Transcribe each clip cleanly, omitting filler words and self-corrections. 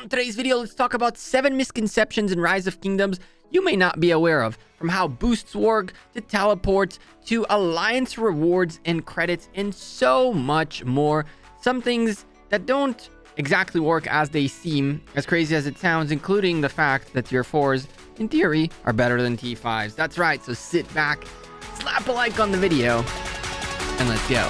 On today's video, let's talk about 7 misconceptions in Rise of Kingdoms you may not be aware of, from how boosts work, to teleports, to alliance rewards and credits, and so much more. Some things that don't exactly work as they seem, as crazy as it sounds, including the fact that tier 4s, in theory, are better than T5s. That's right, so sit back, slap a like on the video, and let's go.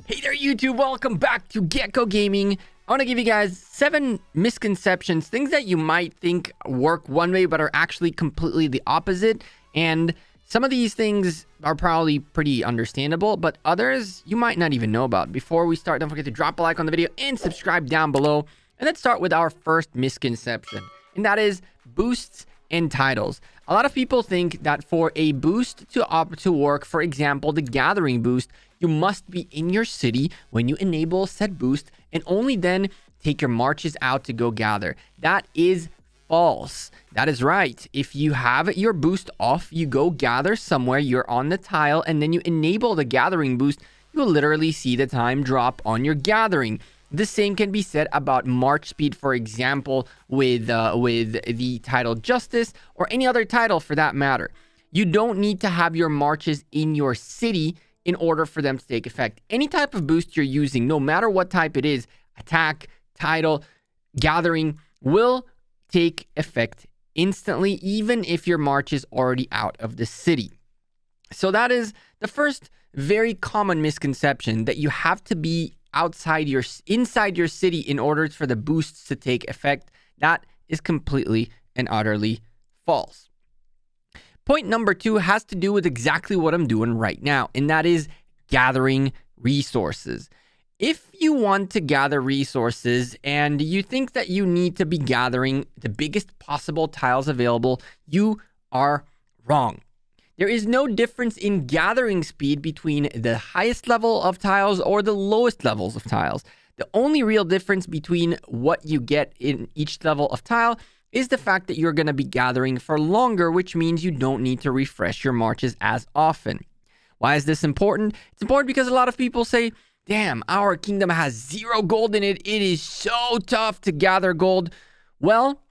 Hey there, YouTube. Welcome back to Gekko Gaming. I want to give you guys 7 misconceptions, things that you might think work one way but are actually completely the opposite. And some of these things are probably pretty understandable, but others you might not even know about. Before we start, don't forget to drop a like on the video and subscribe down below. And let's start with our first misconception, and that is boosts and titles. A lot of people think that for a boost to work, for example, the gathering boost, you must be in your city when you enable said boost, and only then take your marches out to go gather. That is false. That is right. If you have your boost off, you go gather somewhere, you're on the tile, and then you enable the gathering boost, you will literally see the time drop on your gathering. The same can be said about march speed, for example, with the title Justice, or any other title for that matter. You don't need to have your marches in your city in order for them to take effect. Any type of boost you're using, no matter what type it is, attack, title, gathering, will take effect instantly, even if your march is already out of the city. So that is the first very common misconception, that you have to be inside your city in order for the boosts to take effect. That is completely and utterly false. Point number 2 has to do with exactly what I'm doing right now, and that is gathering resources. If you want to gather resources and you think that you need to be gathering the biggest possible tiles available, you are wrong. There is no difference in gathering speed between the highest level of tiles or the lowest levels of tiles. The only real difference between what you get in each level of tile is the fact that you're going to be gathering for longer, which means you don't need to refresh your marches as often. Why is this important? It's important because a lot of people say, damn, our kingdom has 0 gold in it. It is so tough to gather gold. Well,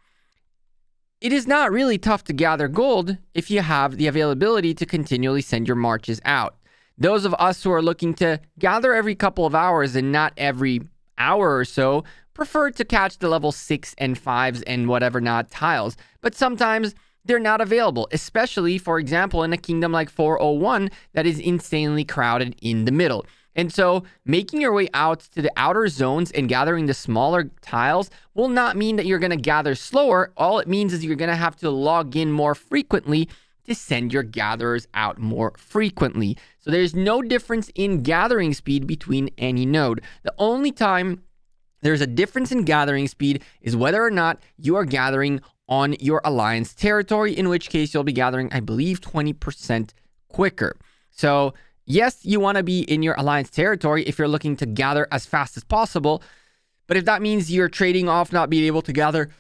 it is not really tough to gather gold if you have the availability to continually send your marches out. Those of us who are looking to gather every couple of hours and not every hour or so prefer to catch the level 6 and 5s and whatever not tiles. But sometimes they're not available, especially, for example, in a kingdom like 401 that is insanely crowded in the middle. And so making your way out to the outer zones and gathering the smaller tiles will not mean that you're going to gather slower. All it means is you're going to have to log in more frequently to send your gatherers out more frequently. So there's no difference in gathering speed between any node. The only time there's a difference in gathering speed is whether or not you are gathering on your alliance territory, in which case you'll be gathering, I believe, 20% quicker. So yes, you want to be in your alliance territory if you're looking to gather as fast as possible. But if that means you're trading off not being able to gather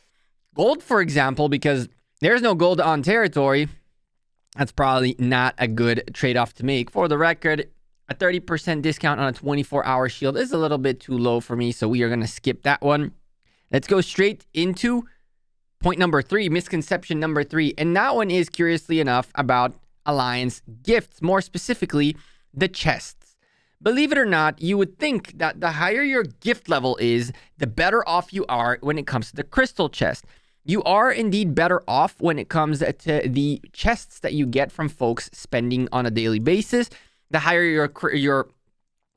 gold, for example, because there's no gold on territory, that's probably not a good trade-off to make. For the record, a 30% discount on a 24-hour shield is a little bit too low for me, so we are going to skip that one. Let's go straight into point number 3, misconception number 3. And that one is, curiously enough, about alliance gifts, more specifically the chests. Believe it or not, you would think that the higher your gift level is, the better off you are when it comes to the crystal chest. You are indeed better off when it comes to the chests that you get from folks spending on a daily basis. The higher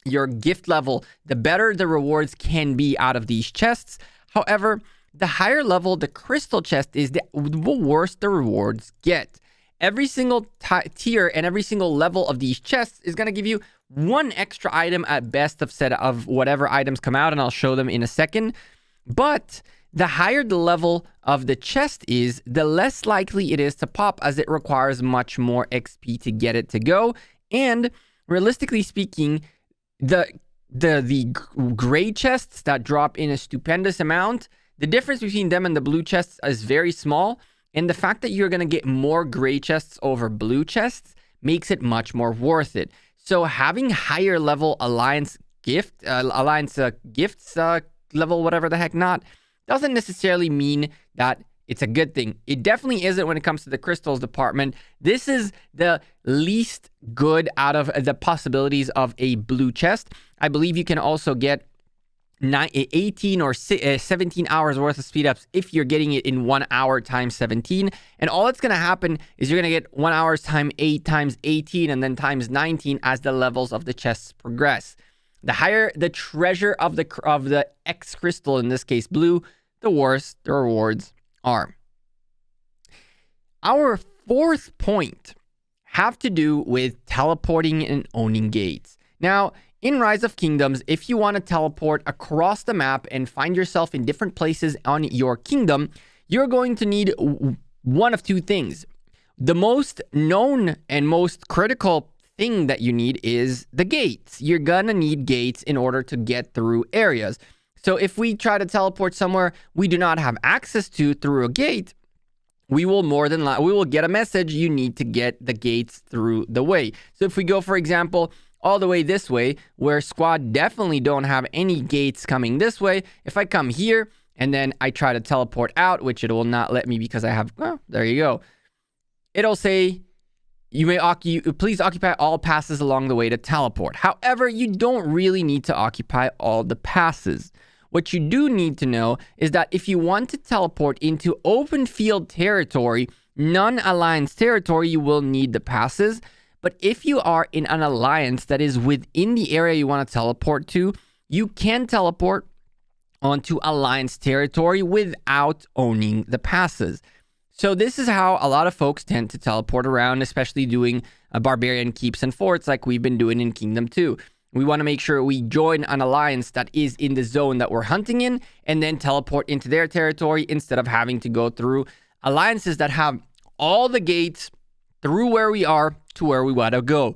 your gift level, the better the rewards can be out of these chests. However, the higher level the crystal chest is, the worse the rewards get. Every single tier and every single level of these chests is going to give you 1 extra item at best of whatever items come out, and I'll show them in a second. But the higher the level of the chest is, the less likely it is to pop, as it requires much more XP to get it to go. And realistically speaking, the gray chests that drop in a stupendous amount, the difference between them and the blue chests is very small. And the fact that you're going to get more gray chests over blue chests makes it much more worth it. So having higher level alliance gifts, level, whatever the heck not, doesn't necessarily mean that it's a good thing. It definitely isn't when it comes to the crystals department. This is the least good out of the possibilities of a blue chest. I believe you can also get 18 or 17 hours worth of speed ups if you're getting it in 1 hour times 17. And all that's going to happen is you're going to get 1 hour's time 8 times 18 and then times 19 as the levels of the chests progress. The higher the treasure of the X crystal, in this case blue, the worse the rewards are. Our fourth point have to do with teleporting and owning gates. Now, in Rise of Kingdoms, if you want to teleport across the map and find yourself in different places on your kingdom, you're going to need one of two things. The most known and most critical thing that you need is the gates. You're gonna need gates in order to get through areas. So if we try to teleport somewhere we do not have access to through a gate, we will get a message, you need to get the gates through the way. So if we go, for example, all the way this way, where squad definitely don't have any gates coming this way, if I come here and then I try to teleport out, which it will not let me because I have, well, there you go. It'll say, please occupy all passes along the way to teleport. However, you don't really need to occupy all the passes. What you do need to know is that if you want to teleport into open field territory, non-alliance territory, you will need the passes. But if you are in an alliance that is within the area you want to teleport to, you can teleport onto alliance territory without owning the passes. So this is how a lot of folks tend to teleport around, especially doing barbarian keeps and forts like we've been doing in Kingdom 2. We want to make sure we join an alliance that is in the zone that we're hunting in and then teleport into their territory instead of having to go through alliances that have all the gates through where we are to where we want to go.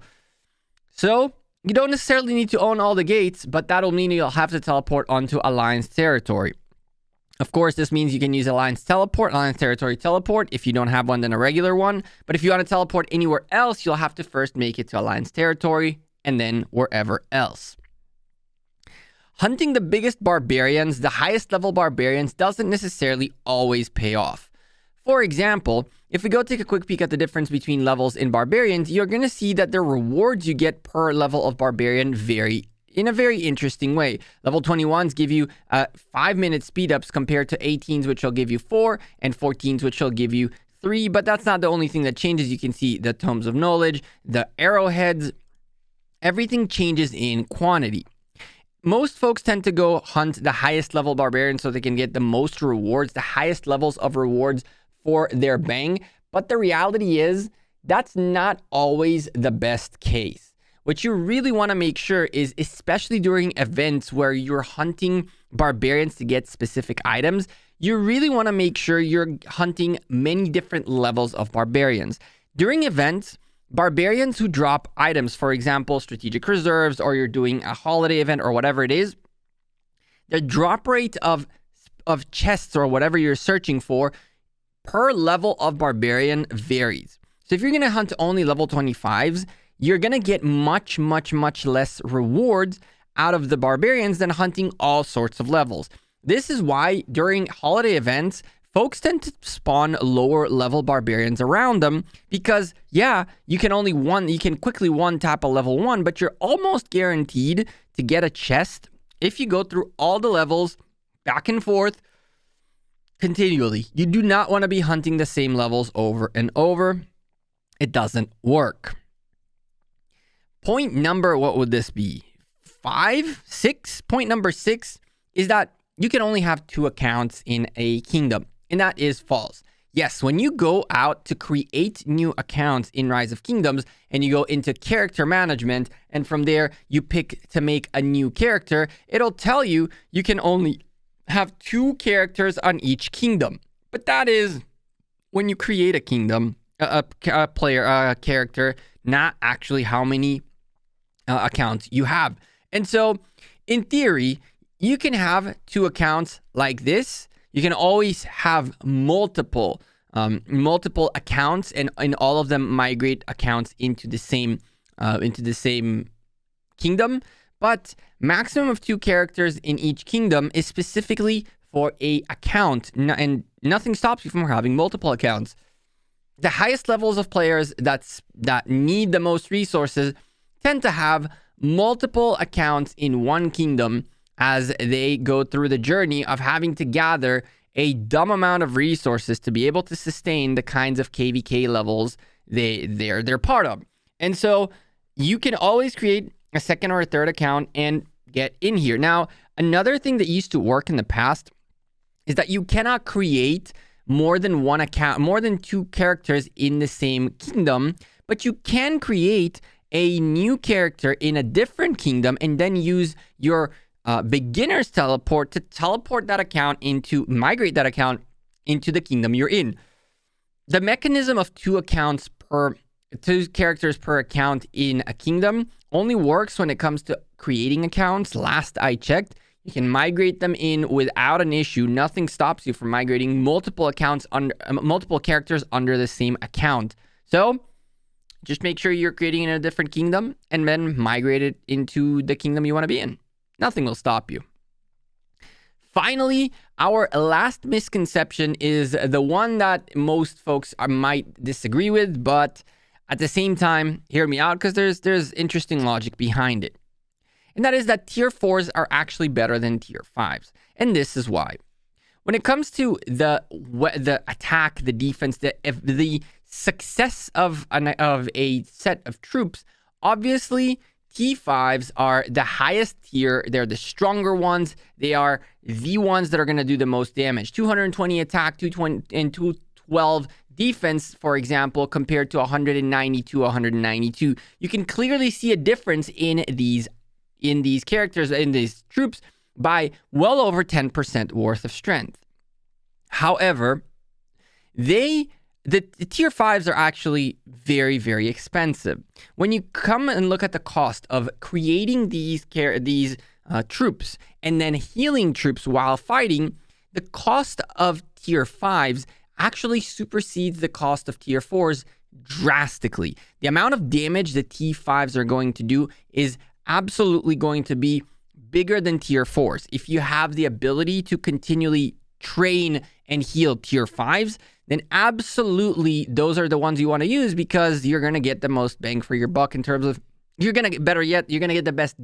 So you don't necessarily need to own all the gates, but that'll mean you'll have to teleport onto alliance territory. Of course, this means you can use alliance teleport, alliance territory teleport. If you don't have one, then a regular one. But if you want to teleport anywhere else, you'll have to first make it to alliance territory and then wherever else. Hunting the biggest barbarians, the highest level barbarians, doesn't necessarily always pay off. For example, if we go take a quick peek at the difference between levels in barbarians, you're going to see that the rewards you get per level of barbarian vary in a very interesting way. Level 21s give you 5-minute speed ups compared to 18s, which will give you 4, and 14s, which will give you 3. But that's not the only thing that changes. You can see the tomes of knowledge, the arrowheads, everything changes in quantity. Most folks tend to go hunt the highest level barbarian so they can get the most rewards, the highest levels of rewards for their bang. But the reality is that's not always the best case. What you really want to make sure is, especially during events where you're hunting barbarians to get specific items, you really want to make sure you're hunting many different levels of barbarians. During events, barbarians who drop items, for example, strategic reserves, or you're doing a holiday event or whatever it is, the drop rate of chests or whatever you're searching for per level of barbarian varies. So if you're going to hunt only level 25s, you're going to get much less rewards out of the barbarians than hunting all sorts of levels. This is why during holiday events, folks tend to spawn lower level barbarians around them because, yeah, you can quickly one-tap a level 1, but you're almost guaranteed to get a chest if you go through all the levels back and forth continually. You do not want to be hunting the same levels over and over. It doesn't work. Point number, what would this be? 5? 6? Point number 6 is that you can only have 2 accounts in a kingdom. And that is false. Yes, when you go out to create new accounts in Rise of Kingdoms and you go into character management and from there you pick to make a new character, it'll tell you you can only have 2 characters on each kingdom. But that is when you create a kingdom, a character, not actually how many accounts you have. And so in theory, you can have 2 accounts like this. You can always have multiple multiple accounts, and all of them migrate accounts into the same kingdom. But maximum of 2 characters in each kingdom is specifically for a account, and nothing stops you from having multiple accounts. The highest levels of players that need the most resources tend to have multiple accounts in one kingdom as they go through the journey of having to gather a dumb amount of resources to be able to sustain the kinds of KVK levels they're part of. And so you can always create a second or a third account and get in here. Now, another thing that used to work in the past is that you cannot create more than one account, more than 2 characters in the same kingdom, but you can create a new character in a different kingdom and then use your beginner's teleport to teleport that account migrate that account into the kingdom you're in. The mechanism of 2 characters per account in a kingdom only works when it comes to creating accounts. Last I checked, you can migrate them in without an issue. Nothing stops you from migrating multiple characters under the same account. So just make sure you're creating in a different kingdom and then migrate it into the kingdom you want to be in. Nothing will stop you. Finally, our last misconception is the one that most folks might disagree with, but at the same time, hear me out, because there's interesting logic behind it. And that is that tier 4s are actually better than tier 5s. And this is why. When it comes to the attack, the defense, the success of a set of troops, obviously T5s are the highest tier. They're the stronger ones. They are the ones that are going to do the most damage. 220 attack, 220 and 212 defense, for example, compared to 192, 192. You can clearly see a difference in these characters, in these troops, by well over 10% worth of strength. However, the tier 5s are actually very, very expensive. When you come and look at the cost of creating these troops and then healing troops while fighting, the cost of tier 5s actually supersedes the cost of tier 4s drastically. The amount of damage the T5s are going to do is absolutely going to be bigger than tier 4s. If you have the ability to continually train and heal tier 5s, then absolutely those are the ones you want to use, because you're going to get the most bang for your buck in terms of, you're going to get the best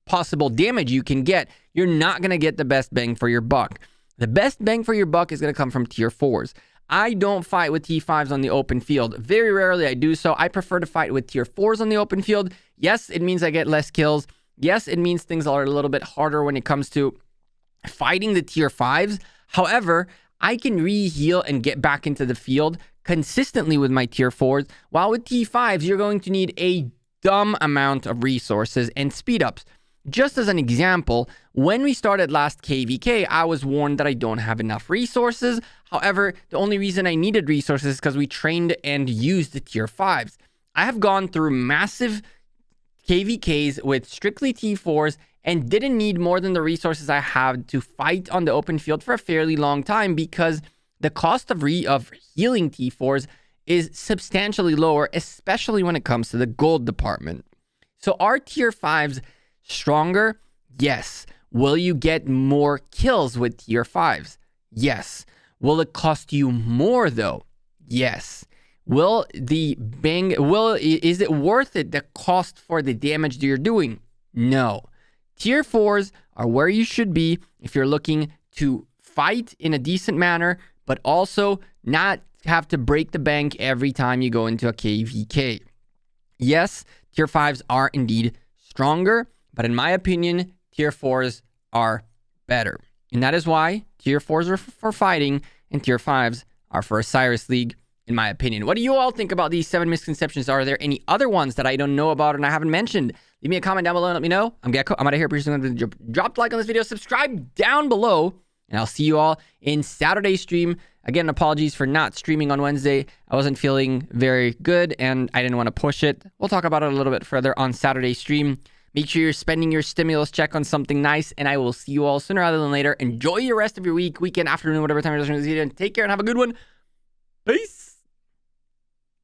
possible damage you can get. You're not going to get the best bang for your buck. The best bang for your buck is going to come from tier 4s. I don't fight with T5s on the open field. Very rarely I do so. I prefer to fight with tier 4s on the open field. Yes, it means I get less kills. Yes, it means things are a little bit harder when it comes to fighting the tier 5s. However, I can re-heal and get back into the field consistently with my tier 4s, while with T5s, you're going to need a dumb amount of resources and speed ups. Just as an example, when we started last KVK, I was warned that I don't have enough resources. However, the only reason I needed resources is because we trained and used the tier 5s. I have gone through massive KVKs with strictly T4s and didn't need more than the resources I have to fight on the open field for a fairly long time, because the cost of healing T4s is substantially lower, especially when it comes to the gold department. So are tier 5s stronger? Yes. Will you get more kills with tier 5s? Yes. Will it cost you more though? Yes. Is it worth it, the cost for the damage that you're doing? No. Tier 4s are where you should be if you're looking to fight in a decent manner, but also not have to break the bank every time you go into a KVK. Yes, tier 5s are indeed stronger, but in my opinion, tier 4s are better. And that is why tier 4s are for fighting and tier 5s are for Osiris League, in my opinion. What do you all think about these 7 misconceptions? Are there any other ones that I don't know about and I haven't mentioned? Leave me a comment down below and let me know. I'm Gekko. I'm out of here. Drop a like on this video, subscribe down below, and I'll see you all in Saturday's stream. Again, apologies for not streaming on Wednesday. I wasn't feeling very good and I didn't want to push it. We'll talk about it a little bit further on Saturday's stream. Make sure you're spending your stimulus check on something nice, and I will see you all sooner rather than later. Enjoy your rest of your week, weekend, afternoon, whatever time you're listening to this video, and take care and have a good one. Peace.